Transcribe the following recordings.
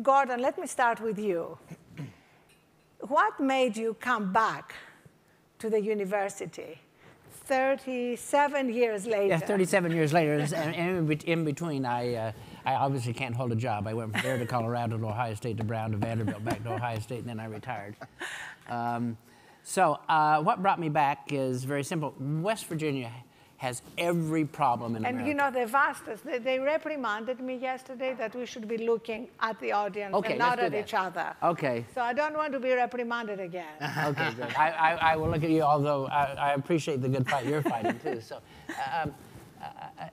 Gordon, let me start with you. What made you come back to the university 37 years later? Yeah, 37 years later. And in between, I obviously can't hold a job. I went from there to Colorado to Ohio State to Brown to Vanderbilt, back to Ohio State, and then I retired. So what brought me back is very simple. West Virginia has every problem in America. And you know, they've asked us, they reprimanded me yesterday that we should be looking at the audience and not at each other. Okay. So I don't want to be reprimanded again. Okay, good. I will look at you, although I appreciate the good fight you're fighting too. So,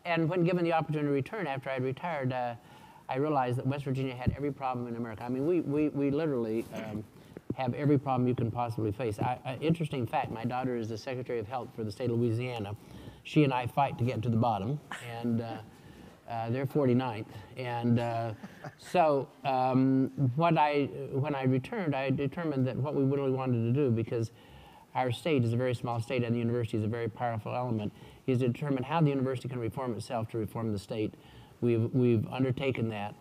and when given the opportunity to return after I retired, I realized that West Virginia had every problem in America. I mean, we literally have every problem you can possibly face. Interesting fact, my daughter is the Secretary of Health for the state of Louisiana. She and I fight to get to the bottom, and they're 49th. And so when I returned, I determined that what we really wanted to do, because our state is a very small state and the university is a very powerful element, is to determine how the university can reform itself to reform the state. We've undertaken that.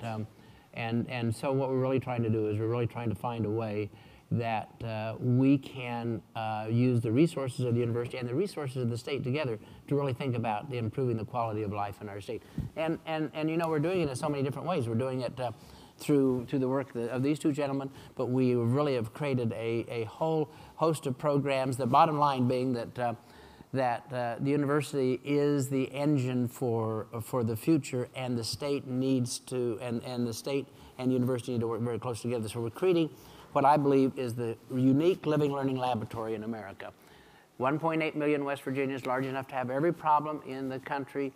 And so what we're really trying to do is we're really trying to find a way that we can use the resources of the university and the resources of the state together to really think about improving the quality of life in our state. And you know, we're doing it in so many different ways. We're doing it through the work of these two gentlemen, but we really have created a whole host of programs, the bottom line being that the university is the engine for the future, and the state needs to, and the state and the university need to work very close together. So we're creating what I believe is the unique living learning laboratory in America. 1.8 million West Virginians, large enough to have every problem in the country,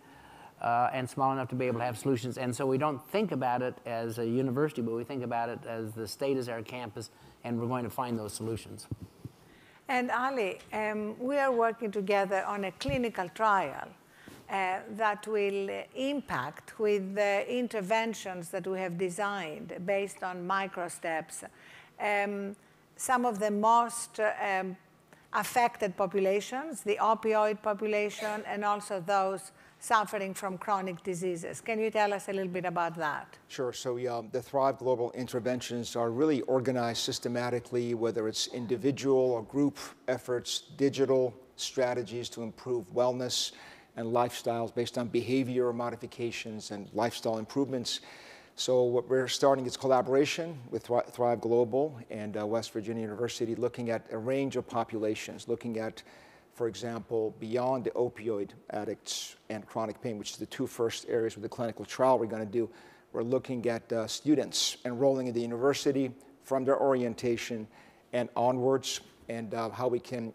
and small enough to be able to have solutions. And so we don't think about it as a university, but we think about it as the state as our campus, and we're going to find those solutions. And Ali, we are working together on a clinical trial that will impact with the interventions that we have designed based on microsteps. Some of the most affected populations, the opioid population, and also those suffering from chronic diseases. Can you tell us a little bit about that? Sure. So the Thrive Global interventions are really organized systematically, whether it's individual or group efforts, digital strategies to improve wellness and lifestyles based on behavior modifications and lifestyle improvements. So what we're starting is collaboration with Thrive Global and West Virginia University, looking at a range of populations, looking at, for example, beyond the opioid addicts and chronic pain, which is the two first areas with the clinical trial we're going to do. We're looking at students enrolling in the university from their orientation and onwards, and how we can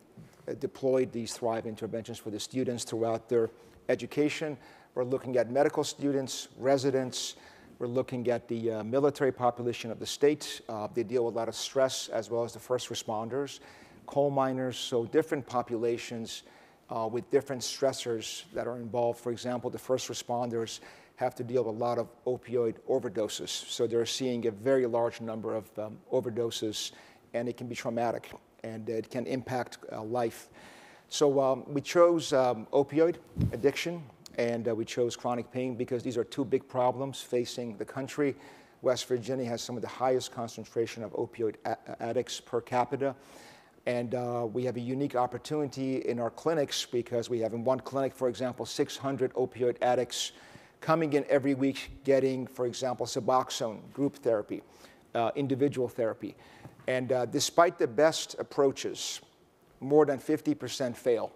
deploy these Thrive interventions for the students throughout their education. We're looking at medical students, residents. We're looking at the military population of the state. They deal with a lot of stress, as well as the first responders, coal miners, so different populations with different stressors that are involved. For example, the first responders have to deal with a lot of opioid overdoses. So they're seeing a very large number of overdoses, and it can be traumatic, and it can impact life. So we chose opioid addiction, and we chose chronic pain because these are two big problems facing the country. West Virginia has some of the highest concentration of opioid addicts per capita. And we have a unique opportunity in our clinics because we have in one clinic, for example, 600 opioid addicts coming in every week getting, for example, Suboxone, group therapy, individual therapy. And despite the best approaches, more than 50% fail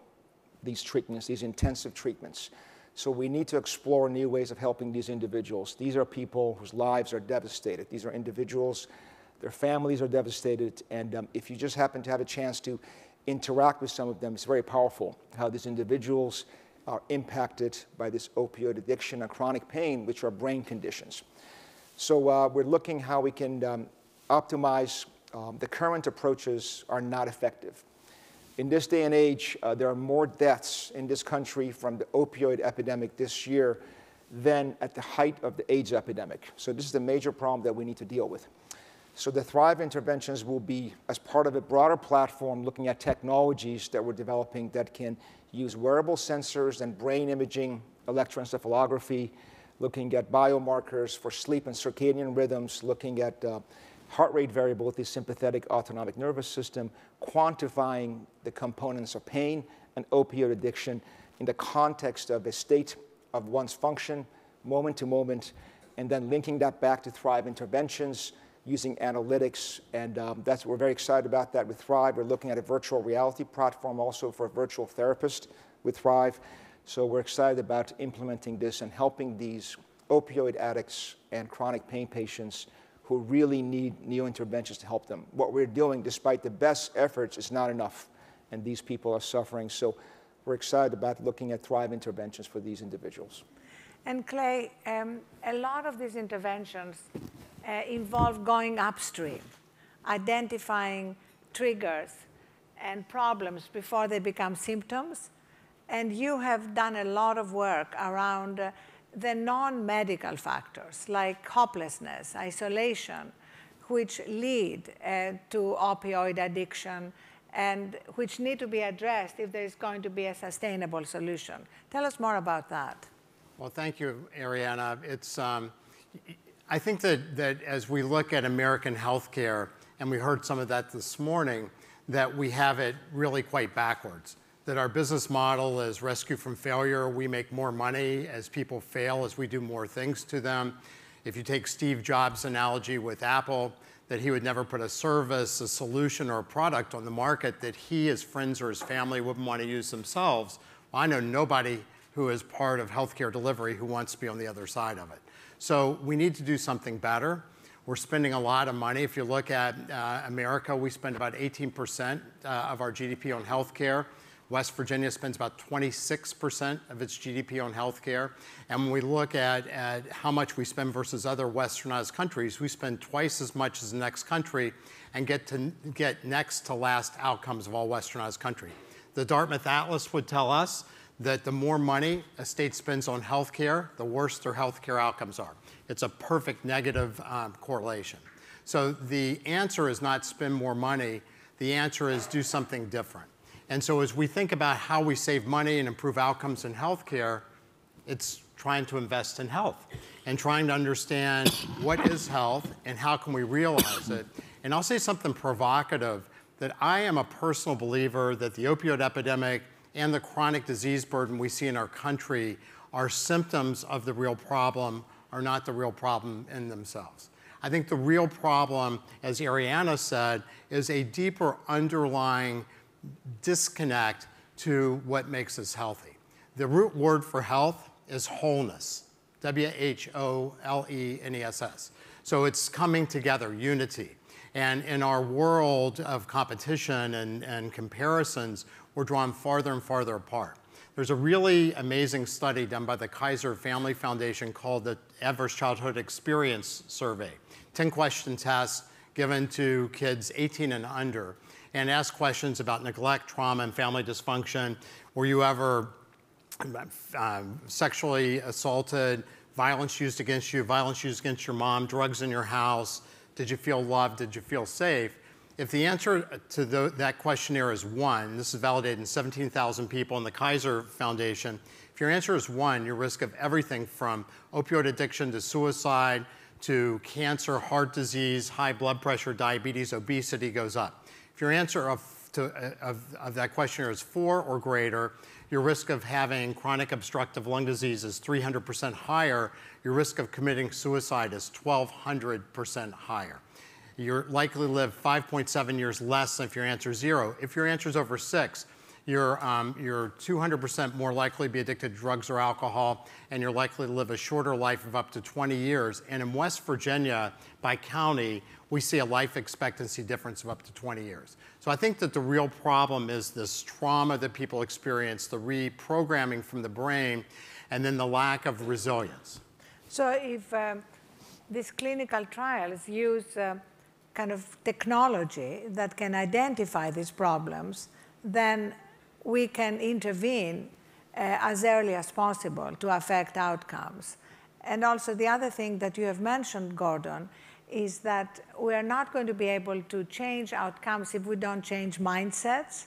these treatments, these intensive treatments. So we need to explore new ways of helping these individuals. These are people whose lives are devastated. These are individuals, their families are devastated, and if you just happen to have a chance to interact with some of them, it's very powerful how these individuals are impacted by this opioid addiction and chronic pain, which are brain conditions. So we're looking how we can optimize. The current approaches are not effective. In this day and age, there are more deaths in this country from the opioid epidemic this year than at the height of the AIDS epidemic. So this is the major problem that we need to deal with. So the Thrive interventions will be as part of a broader platform looking at technologies that we're developing that can use wearable sensors and brain imaging, electroencephalography, looking at biomarkers for sleep and circadian rhythms, looking at heart rate variability, sympathetic autonomic nervous system, quantifying the components of pain and opioid addiction in the context of a state of one's function, moment to moment, and then linking that back to Thrive interventions using analytics. And we're very excited about that with Thrive. We're looking at a virtual reality platform also for a virtual therapist with Thrive. So we're excited about implementing this and helping these opioid addicts and chronic pain patients who really need new interventions to help them. What we're doing, despite the best efforts, is not enough, and these people are suffering. So we're excited about looking at Thrive interventions for these individuals. And Clay, a lot of these interventions involve going upstream, identifying triggers and problems before they become symptoms. And you have done a lot of work around the non-medical factors like hopelessness, isolation, which lead to opioid addiction and which need to be addressed if there is going to be a sustainable solution. Tell us more about that. Well, thank you, Ariana. It's, I think that as we look at American healthcare, and we heard some of that this morning, that we have it really quite backwards. That our business model is rescue from failure. We make more money as people fail, as we do more things to them. If you take Steve Jobs' analogy with Apple, that he would never put a service, a solution, or a product on the market that he, his friends, or his family wouldn't want to use themselves. Well, I know nobody who is part of healthcare delivery who wants to be on the other side of it. So we need to do something better. We're spending a lot of money. If you look at America, we spend about 18% of our GDP on healthcare. West Virginia spends about 26% of its GDP on healthcare. And when we look at how much we spend versus other westernized countries, we spend twice as much as the next country and get next to last outcomes of all westernized countries. The Dartmouth Atlas would tell us that the more money a state spends on healthcare, the worse their healthcare outcomes are. It's a perfect negative correlation. So the answer is not spend more money. The answer is do something different. And so as we think about how we save money and improve outcomes in healthcare, it's trying to invest in health and trying to understand what is health and how can we realize it. And I'll say something provocative, that I am a personal believer that the opioid epidemic and the chronic disease burden we see in our country are symptoms of the real problem, are not the real problem in themselves. I think the real problem, as Ariana said, is a deeper underlying disconnect to what makes us healthy. The root word for health is wholeness, W-H-O-L-E-N-E-S-S. So it's coming together, unity. And in our world of competition and comparisons, we're drawn farther and farther apart. There's a really amazing study done by the Kaiser Family Foundation called the Adverse Childhood Experience Survey. 10-question test given to kids 18 and under, and ask questions about neglect, trauma, and family dysfunction. Were you ever sexually assaulted, violence used against you, violence used against your mom, drugs in your house? Did you feel loved? Did you feel safe? If the answer to that questionnaire is 1, this is validated in 17,000 people in the Kaiser Foundation. If your answer is 1, your risk of everything from opioid addiction to suicide to cancer, heart disease, high blood pressure, diabetes, obesity goes up. If your answer of that questionnaire is 4 or greater, your risk of having chronic obstructive lung disease is 300% higher. Your risk of committing suicide is 1,200% higher. You're likely to live 5.7 years less than if your answer is 0. If your answer is over 6, you're 200% more likely to be addicted to drugs or alcohol, and you're likely to live a shorter life of up to 20 years. And in West Virginia, by county, we see a life expectancy difference of up to 20 years. So I think that the real problem is this trauma that people experience, the reprogramming from the brain, and then the lack of resilience. So if these clinical trials use kind of technology that can identify these problems, then we can intervene as early as possible to affect outcomes. And also the other thing that you have mentioned, Gordon, is that we are not going to be able to change outcomes if we don't change mindsets.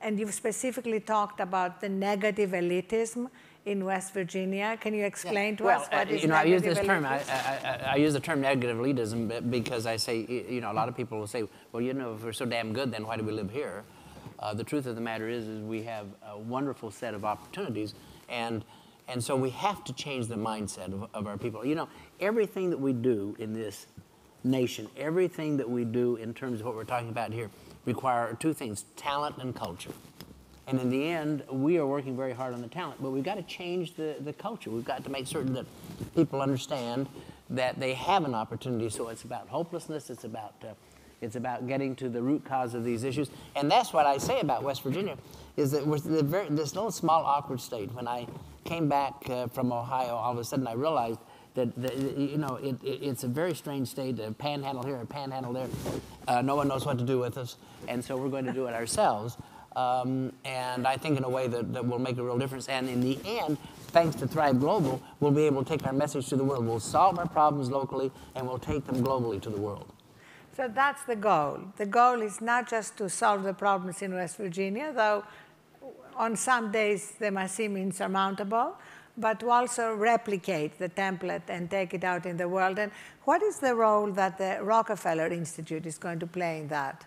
And you've specifically talked about the negative elitism in West Virginia. Can you explain to Well, us what is I use this negative term. elitism? I use the term negative elitism because I say, a lot of people will say, well, if we're so damn good, then why do we live here? The truth of the matter is we have a wonderful set of opportunities, and so we have to change the mindset of our people. Everything that we do in this nation, everything that we do in terms of what we're talking about here, require two things: talent and culture. And in the end, we are working very hard on the talent, but we've got to change the culture. We've got to make certain that people understand that they have an opportunity. So it's about hopelessness. It's about getting to the root cause of these issues. And that's what I say about West Virginia, is that we're this little small awkward state. When I came back from Ohio, all of a sudden I realized that it's a very strange state, a panhandle here, a panhandle there. No one knows what to do with us, and so we're going to do it ourselves. And I think in a way that will make a real difference. And in the end, thanks to Thrive Global, we'll be able to take our message to the world. We'll solve our problems locally, and we'll take them globally to the world. So that's the goal. The goal is not just to solve the problems in West Virginia, though on some days they might seem insurmountable, but to also replicate the template and take it out in the world. And what is the role that the Rockefeller Institute is going to play in that?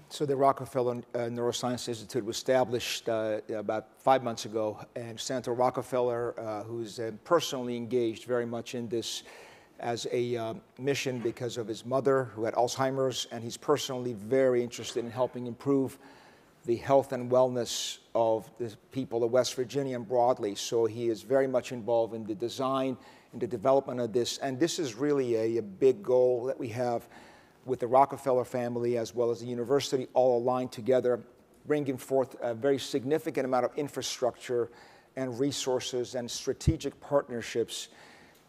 So the Rockefeller Neuroscience Institute was established about 5 months ago, and Senator Rockefeller, who's personally engaged very much in this as a mission because of his mother who had Alzheimer's, and he's personally very interested in helping improve the health and wellness of the people of West Virginia and broadly. So he is very much involved in the design and the development of this, and this is really a big goal that we have with the Rockefeller family as well as the university all aligned together, bringing forth a very significant amount of infrastructure and resources and strategic partnerships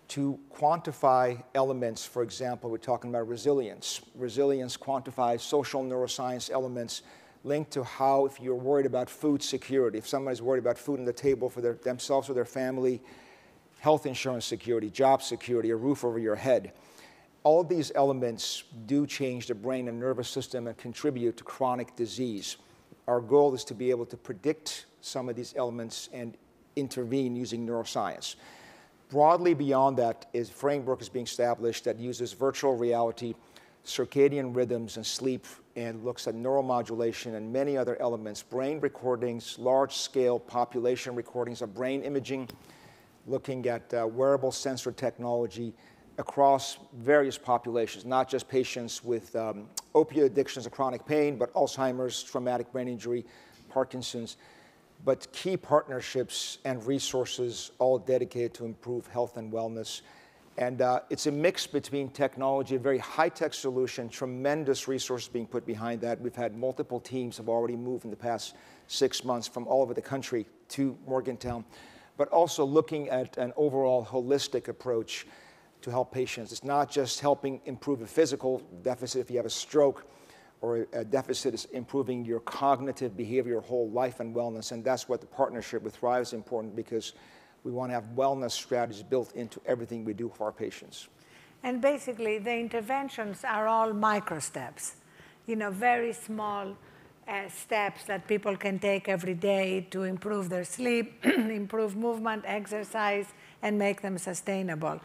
to quantify elements. For example, we're talking about resilience. Resilience quantifies social neuroscience elements linked to how, if you're worried about food security, if somebody's worried about food on the table for themselves or their family, health insurance security, job security, a roof over your head. All these elements do change the brain and nervous system and contribute to chronic disease. Our goal is to be able to predict some of these elements and intervene using neuroscience. Broadly beyond that is a framework is being established that uses virtual reality, circadian rhythms and sleep, and looks at neuromodulation and many other elements, brain recordings, large-scale population recordings of brain imaging, looking at wearable sensor technology across various populations, not just patients with opioid addictions or chronic pain, but Alzheimer's, traumatic brain injury, Parkinson's, but key partnerships and resources all dedicated to improve health and wellness. And it's a mix between technology, a very high-tech solution, tremendous resources being put behind that. We've had multiple teams have already moved in the past 6 months from all over the country to Morgantown, but also looking at an overall holistic approach to help patients. It's not just helping improve a physical deficit if you have a stroke, or a deficit is improving your cognitive behavior, your whole life and wellness, and that's what the partnership with Thrive is important, because we want to have wellness strategies built into everything we do for our patients. And basically, the interventions are all micro steps, very small steps that people can take every day to improve their sleep, improve movement, exercise, and make them sustainable.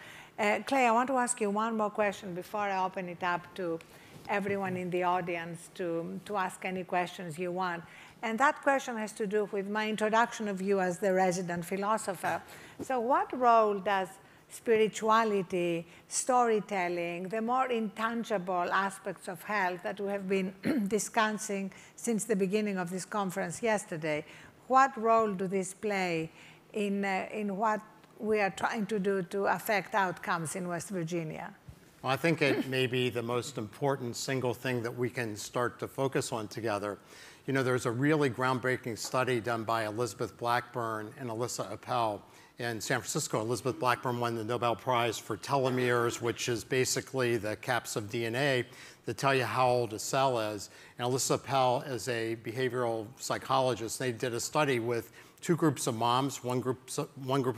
Clay, I want to ask you one more question before I open it up to everyone in the audience to ask any questions you want. And that question has to do with my introduction of you as the resident philosopher. So what role does spirituality, storytelling, the more intangible aspects of health that we have been discussing since the beginning of this conference yesterday, what role do these play in what we are trying to do to affect outcomes in West Virginia? Well, I think it may be the most important single thing that we can start to focus on together. There's a really groundbreaking study done by Elizabeth Blackburn and Alyssa Appel in San Francisco. Elizabeth Blackburn won the Nobel Prize for telomeres, which is basically the caps of DNA that tell you how old a cell is. And Alyssa Appel is a behavioral psychologist. They did a study with 2 groups of moms. One group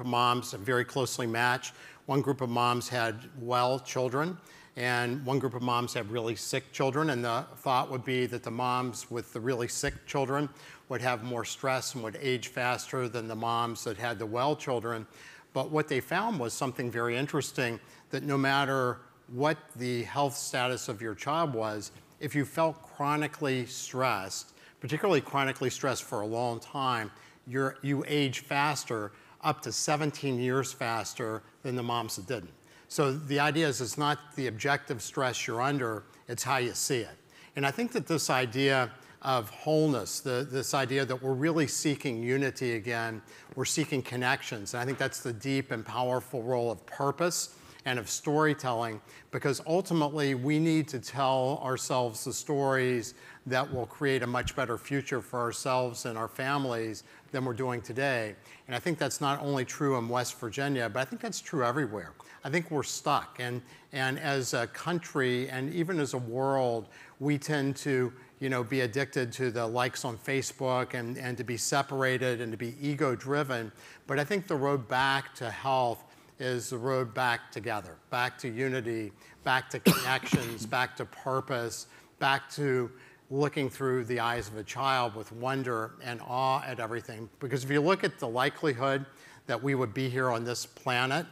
of moms very closely matched. One group of moms had well children, And one group of moms had really sick children, and the thought would be that the moms with the really sick children would have more stress and would age faster than the moms that had the well children. But what they found was something very interesting, that no matter what the health status of your child was, if you felt chronically stressed, particularly chronically stressed for a long time, you age faster, up to 17 years faster than the moms that didn't. So the idea is it's not the objective stress you're under, it's how you see it. And I think that this idea of wholeness, this idea that we're really seeking unity again, we're seeking connections, and I think that's the deep and powerful role of purpose and of storytelling, because ultimately we need to tell ourselves the stories that will create a much better future for ourselves and our families than we're doing today. And I think that's not only true in West Virginia, but I think that's true everywhere. I think we're stuck, and as a country and even as a world, we tend to be addicted to the likes on Facebook and to be separated and to be ego-driven. But I think the road back to health is the road back together, back to unity, back to connections, back to purpose, back to looking through the eyes of a child with wonder and awe at everything. Because if you look at the likelihood that we would be here on this planet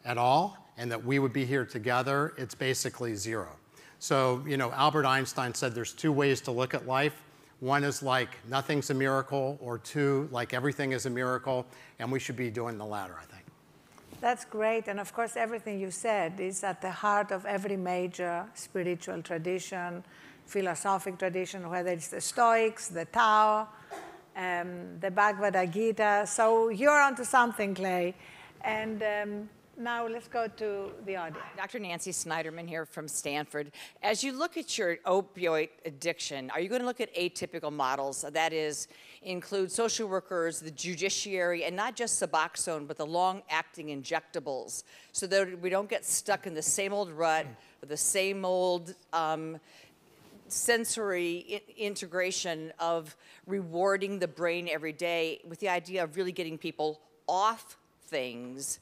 at all, and that we would be here together, it's basically zero. So, Albert Einstein said there's two ways to look at life. One is like nothing's a miracle, or two, like everything is a miracle, and we should be doing the latter, I think. That's great, and of course everything you said is at the heart of every major spiritual tradition, philosophic tradition, whether it's the Stoics, the Tao, the Bhagavad Gita. So you're onto something, Clay. And now let's go to the audience. Dr. Nancy Snyderman here from Stanford. As you look at your opioid addiction, are you going to look at atypical models? That is, include social workers, the judiciary, and not just Suboxone, but the long-acting injectables, so that we don't get stuck in the same old rut, with the same old sensory integration of rewarding the brain every day, with the idea of really getting people off things,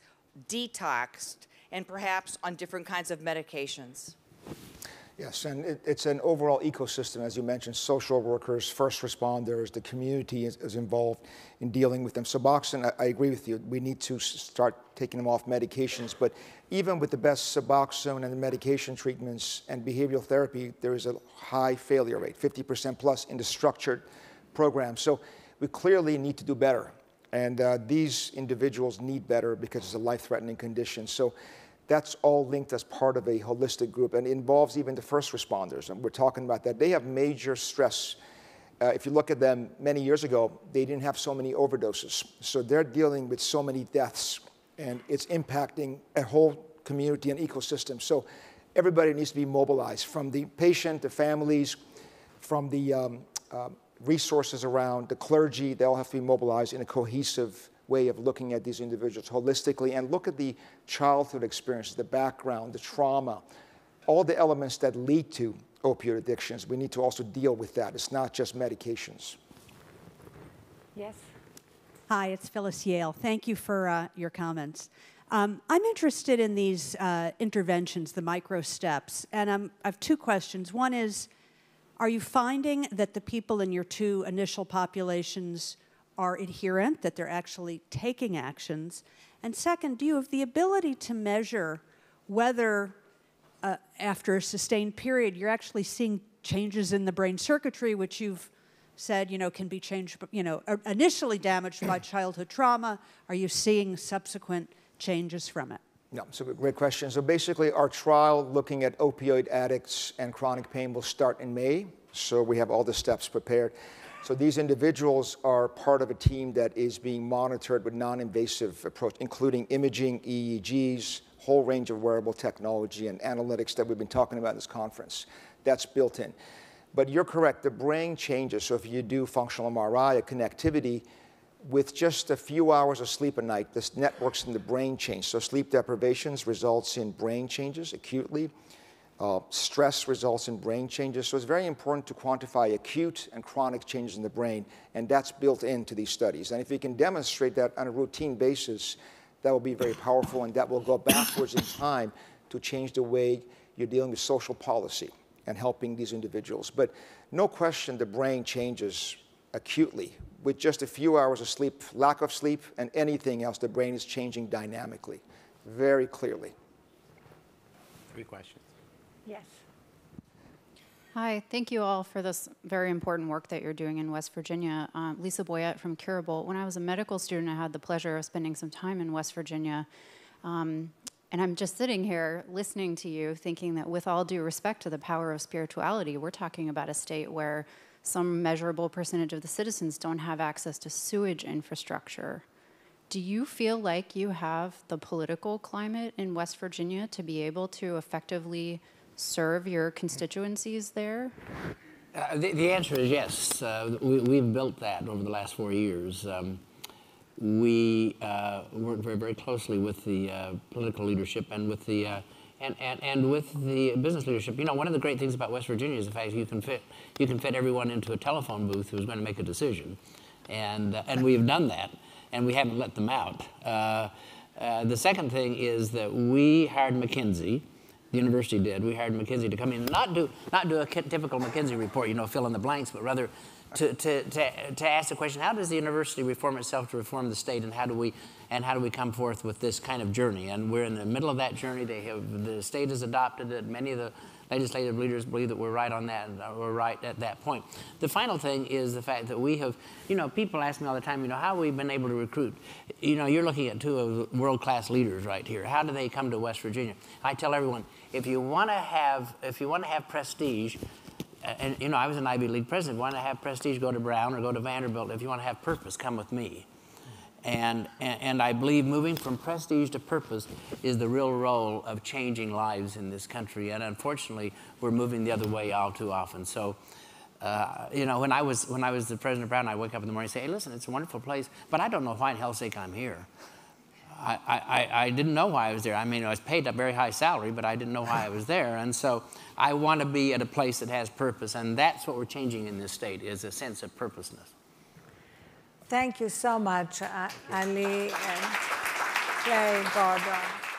detoxed, and perhaps on different kinds of medications. Yes, and it's an overall ecosystem, as you mentioned. Social workers, first responders, the community is involved in dealing with them. Suboxone, I agree with you. We need to start taking them off medications. But even with the best Suboxone and the medication treatments and behavioral therapy, there is a high failure rate, 50% plus in the structured program. So we clearly need to do better. And these individuals need better because it's a life-threatening condition. So that's all linked as part of a holistic group, and it involves even the first responders. And we're talking about that. They have major stress. If you look at them many years ago, they didn't have so many overdoses. So they're dealing with so many deaths, and it's impacting a whole community and ecosystem. So everybody needs to be mobilized, from the patient, the families, from the resources around, the clergy. They all have to be mobilized in a cohesive way of looking at these individuals holistically, and look at the childhood experiences, the background, the trauma, all the elements that lead to opioid addictions. We need to also deal with that. It's not just medications. Yes. Hi, it's Phyllis Yale. Thank you for your comments. I'm interested in these interventions, the micro steps, and I have two questions. One is, are you finding that the people in your two initial populations are adherent, that they're actually taking actions? And second, do you have the ability to measure whether after a sustained period you're actually seeing changes in the brain circuitry, which you've said can be changed, initially damaged by childhood trauma? Are you seeing subsequent changes from it? No, it's a great question. So basically, our trial looking at opioid addicts and chronic pain will start in May. So we have all the steps prepared. So these individuals are part of a team that is being monitored with non-invasive approach, including imaging, EEGs, whole range of wearable technology and analytics that we've been talking about in this conference. That's built in. But you're correct, the brain changes. So if you do functional MRI, a connectivity, with just a few hours of sleep a night, the networks in the brain change. So sleep deprivations results in brain changes acutely. Stress results in brain changes. So it's very important to quantify acute and chronic changes in the brain, and that's built into these studies. And if you can demonstrate that on a routine basis, that will be very powerful, and that will go backwards in time to change the way you're dealing with social policy and helping these individuals. But no question the brain changes acutely. With just a few hours of sleep, lack of sleep, and anything else, the brain is changing dynamically, very clearly. 3 questions. Yes. Hi, thank you all for this very important work that you're doing in West Virginia. Lisa Boyette from Curable. When I was a medical student, I had the pleasure of spending some time in West Virginia. And I'm just sitting here listening to you, thinking that with all due respect to the power of spirituality, we're talking about a state where some measurable percentage of the citizens don't have access to sewage infrastructure. Do you feel like you have the political climate in West Virginia to be able to effectively serve your constituencies there? The answer is yes. We've built that over the last 4 years. We work very, very closely with the political leadership and with the and with the business leadership. You know, one of the great things about West Virginia is the fact you can fit everyone into a telephone booth who's going to make a decision, and we've done that, and we haven't let them out. The second thing is that we hired McKinsey. The university did. We hired McKinsey to come in and not do a typical McKinsey report, you know, fill in the blanks, but rather to ask the question: how does the university reform itself to reform the state, and how do we come forth with this kind of journey? And we're in the middle of that journey. The state has adopted it. Many of the legislative leaders believe that we're right on that, and we're right at that point. The final thing is the fact that we have, you know, people ask me all the time, you know, how have we been able to recruit? You know, you're looking at 2 of the world-class leaders right here. How do they come to West Virginia? I tell everyone, if you want to have prestige, and you know, I was an Ivy League president. If you want to have prestige, go to Brown or go to Vanderbilt. If you want to have purpose, come with me. And I believe moving from prestige to purpose is the real role of changing lives in this country. And unfortunately, we're moving the other way all too often. So, you know, when I was the president of Brown, I wake up in the morning and say, hey, listen, it's a wonderful place, but I don't know why in hell's sake I'm here. I didn't know why I was there. I mean, I was paid a very high salary, but I didn't know why I was there. And so I want to be at a place that has purpose. And that's what we're changing in this state, is a sense of purposeness. Thank you so much, Ali and Clay Gordon.